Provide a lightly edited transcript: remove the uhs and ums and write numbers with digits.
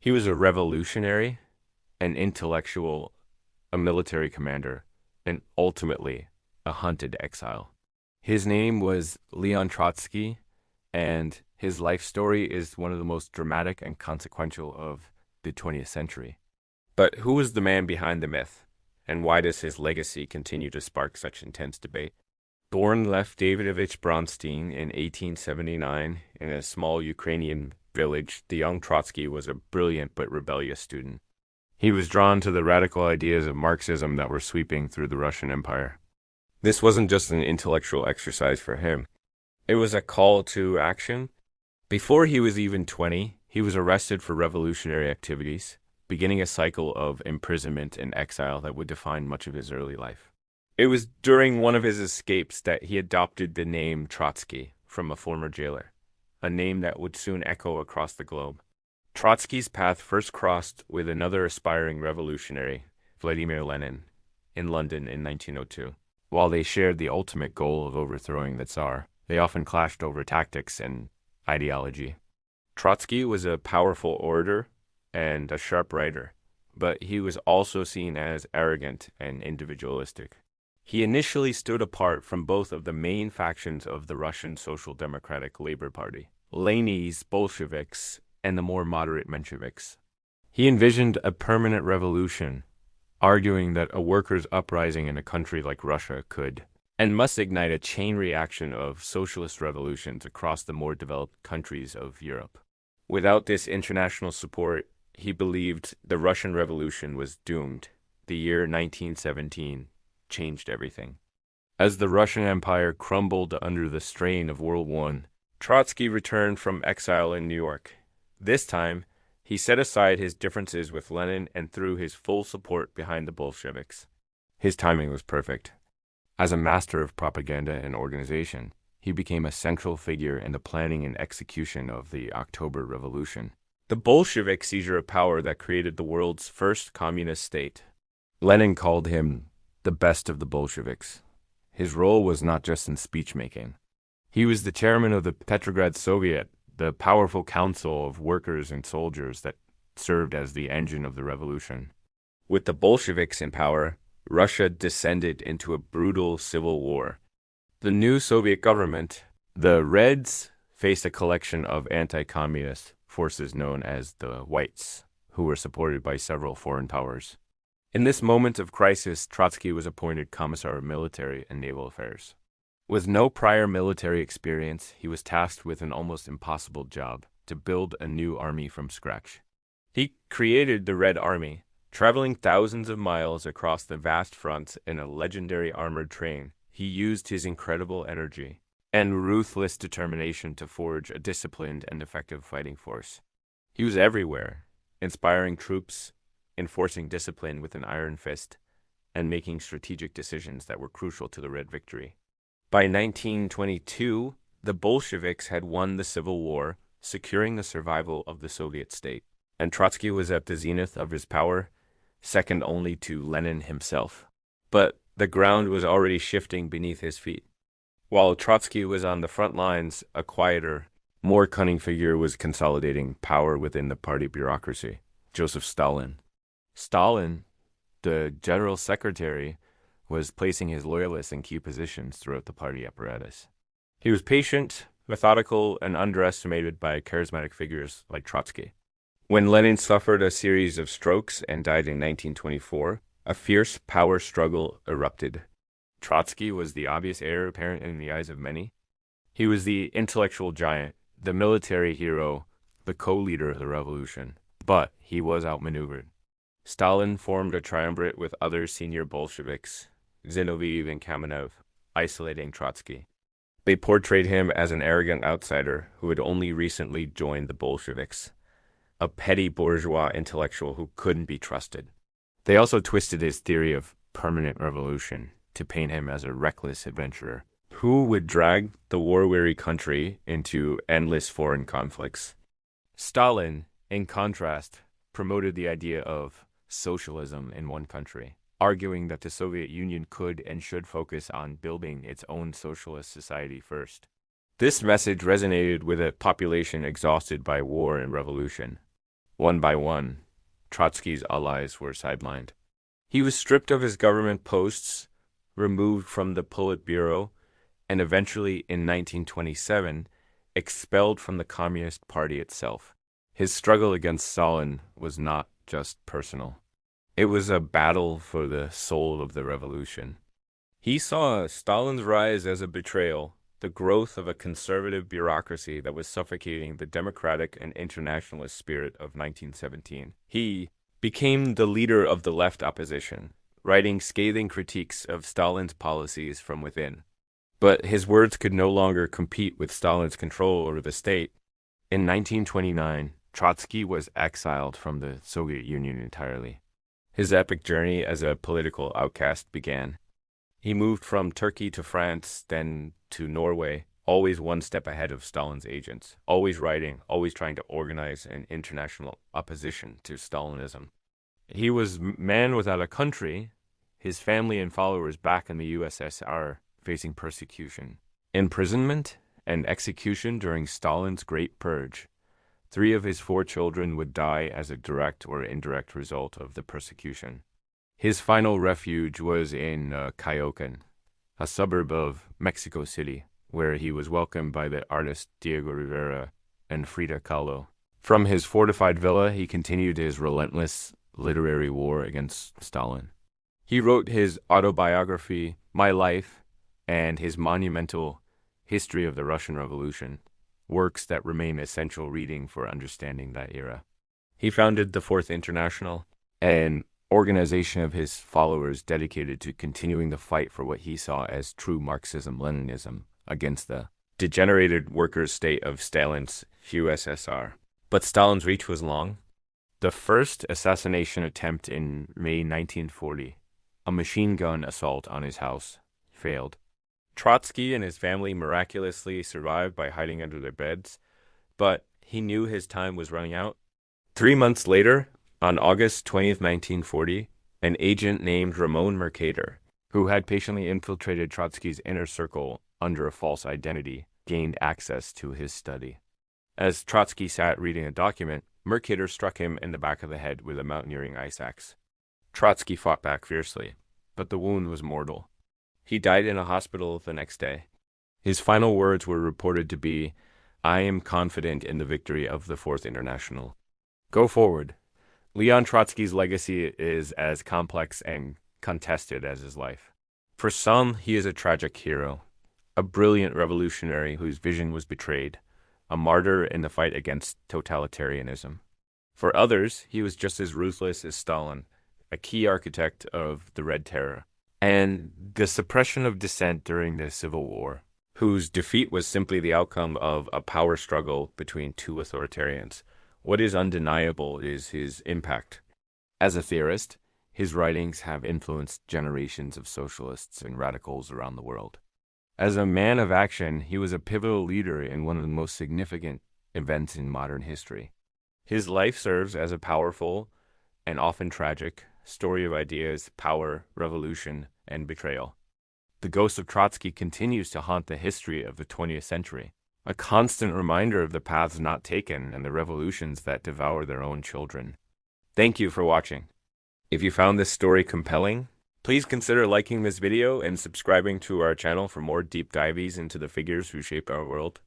He was a revolutionary, an intellectual, a military commander, and ultimately a hunted exile. His name was Leon Trotsky, and his life story is one of the most dramatic and consequential of the 20th century. But who was the man behind the myth, and why does his legacy continue to spark such intense debate? Born Lev Davidovich Bronstein in 1879 in a small Ukrainian village, the young Trotsky was a brilliant but rebellious student. He was drawn to the radical ideas of Marxism that were sweeping through the Russian Empire. This wasn't just an intellectual exercise for him. It was a call to action. Before he was even 20, he was arrested for revolutionary activities, beginning a cycle of imprisonment and exile that would define much of his early life. It was during one of his escapes that he adopted the name Trotsky from a former jailer, a name that would soon echo across the globe. Trotsky's path first crossed with another aspiring revolutionary, Vladimir Lenin, in London in 1902. While they shared the ultimate goal of overthrowing the Tsar, they often clashed over tactics and ideology. Trotsky was a powerful orator and a sharp writer, but he was also seen as arrogant and individualistic. He initially stood apart from both of the main factions of the Russian Social Democratic Labor Party, Lenin's Bolsheviks and the more moderate Mensheviks. He envisioned a permanent revolution, arguing that a workers' uprising in a country like Russia could and must ignite a chain reaction of socialist revolutions across the more developed countries of Europe. Without this international support, he believed the Russian Revolution was doomed. The year 1917 changed everything. As the Russian Empire crumbled under the strain of World War I, Trotsky returned from exile in New York. This time, he set aside his differences with Lenin and threw his full support behind the Bolsheviks. His timing was perfect. As a master of propaganda and organization, he became a central figure in the planning and execution of the October Revolution, the Bolshevik seizure of power that created the world's first communist state. Lenin called him the best of the Bolsheviks. His role was not just in speech-making. He was the chairman of the Petrograd Soviet, the powerful council of workers and soldiers that served as the engine of the revolution. With the Bolsheviks in power, Russia descended into a brutal civil war. The new Soviet government, the Reds, faced a collection of anti-communist forces known as the Whites, who were supported by several foreign powers. In this moment of crisis, Trotsky was appointed Commissar of Military and Naval Affairs. With no prior military experience, he was tasked with an almost impossible job: to build a new army from scratch. He created the Red Army, traveling thousands of miles across the vast fronts in a legendary armored train. He used his incredible energy and ruthless determination to forge a disciplined and effective fighting force. He was everywhere, inspiring troops, enforcing discipline with an iron fist, and making strategic decisions that were crucial to the Red victory. By 1922, the Bolsheviks had won the Civil War, securing the survival of the Soviet state, and Trotsky was at the zenith of his power, second only to Lenin himself. But the ground was already shifting beneath his feet. While Trotsky was on the front lines, a quieter, more cunning figure was consolidating power within the party bureaucracy: Joseph Stalin. Stalin, the general secretary, was placing his loyalists in key positions throughout the party apparatus. He was patient, methodical, and underestimated by charismatic figures like Trotsky. When Lenin suffered a series of strokes and died in 1924, a fierce power struggle erupted. Trotsky was the obvious heir apparent in the eyes of many. He was the intellectual giant, the military hero, the co-leader of the revolution. But he was outmaneuvered. Stalin formed a triumvirate with other senior Bolsheviks, Zinoviev and Kamenev, isolating Trotsky. They portrayed him as an arrogant outsider who had only recently joined the Bolsheviks, a petty bourgeois intellectual who couldn't be trusted. They also twisted his theory of permanent revolution to paint him as a reckless adventurer who would drag the war-weary country into endless foreign conflicts. Stalin, in contrast, promoted the idea of socialism in one country, arguing that the Soviet Union could and should focus on building its own socialist society first. This message resonated with a population exhausted by war and revolution. One by one, Trotsky's allies were sidelined. He was stripped of his government posts, removed from the Politburo, and eventually, in 1927, expelled from the Communist Party itself. His struggle against Stalin was not just personal. It was a battle for the soul of the revolution. He saw Stalin's rise as a betrayal, the growth of a conservative bureaucracy that was suffocating the democratic and internationalist spirit of 1917. He became the leader of the left opposition, writing scathing critiques of Stalin's policies from within. But his words could no longer compete with Stalin's control over the state. In 1929, Trotsky was exiled from the Soviet Union entirely. His epic journey as a political outcast began. He moved from Turkey to France, then to Norway, always one step ahead of Stalin's agents, always writing, always trying to organize an international opposition to Stalinism. He was man without a country, his family and followers back in the USSR facing persecution, imprisonment, and execution during Stalin's Great Purge. 3 of his 4 children would die as a direct or indirect result of the persecution. His final refuge was in Cayocan, a suburb of Mexico City, where he was welcomed by the artist Diego Rivera and Frida Kahlo. From his fortified villa, he continued his relentless literary war against Stalin. He wrote his autobiography, My Life, and his monumental History of the Russian Revolution, works that remain essential reading for understanding that era. He founded the Fourth International, an organization of his followers dedicated to continuing the fight for what he saw as true Marxism-Leninism against the degenerated workers' state of Stalin's USSR. But Stalin's reach was long. The first assassination attempt in May 1940, a machine gun assault on his house, failed. Trotsky and his family miraculously survived by hiding under their beds, but he knew his time was running out. 3 months later, on August 20th, 1940, an agent named Ramon Mercader, who had patiently infiltrated Trotsky's inner circle under a false identity, gained access to his study. As Trotsky sat reading a document, Mercader struck him in the back of the head with a mountaineering ice axe. Trotsky fought back fiercely, but the wound was mortal. He died in a hospital the next day. His final words were reported to be, "I am confident in the victory of the Fourth International." Go forward. Leon Trotsky's legacy is as complex and contested as his life. For some, he is a tragic hero, a brilliant revolutionary whose vision was betrayed, a martyr in the fight against totalitarianism. For others, he was just as ruthless as Stalin, a key architect of the Red Terror, and the suppression of dissent during the Civil War, whose defeat was simply the outcome of a power struggle between 2 authoritarians. What is undeniable is his impact. As a theorist, his writings have influenced generations of socialists and radicals around the world. As a man of action, he was a pivotal leader in one of the most significant events in modern history. His life serves as a powerful and often tragic story of ideas, power, revolution, and betrayal. The ghost of Trotsky continues to haunt the history of the 20th century, a constant reminder of the paths not taken and the revolutions that devour their own children. Thank you for watching. If you found this story compelling, please consider liking this video and subscribing to our channel for more deep dives into the figures who shape our world.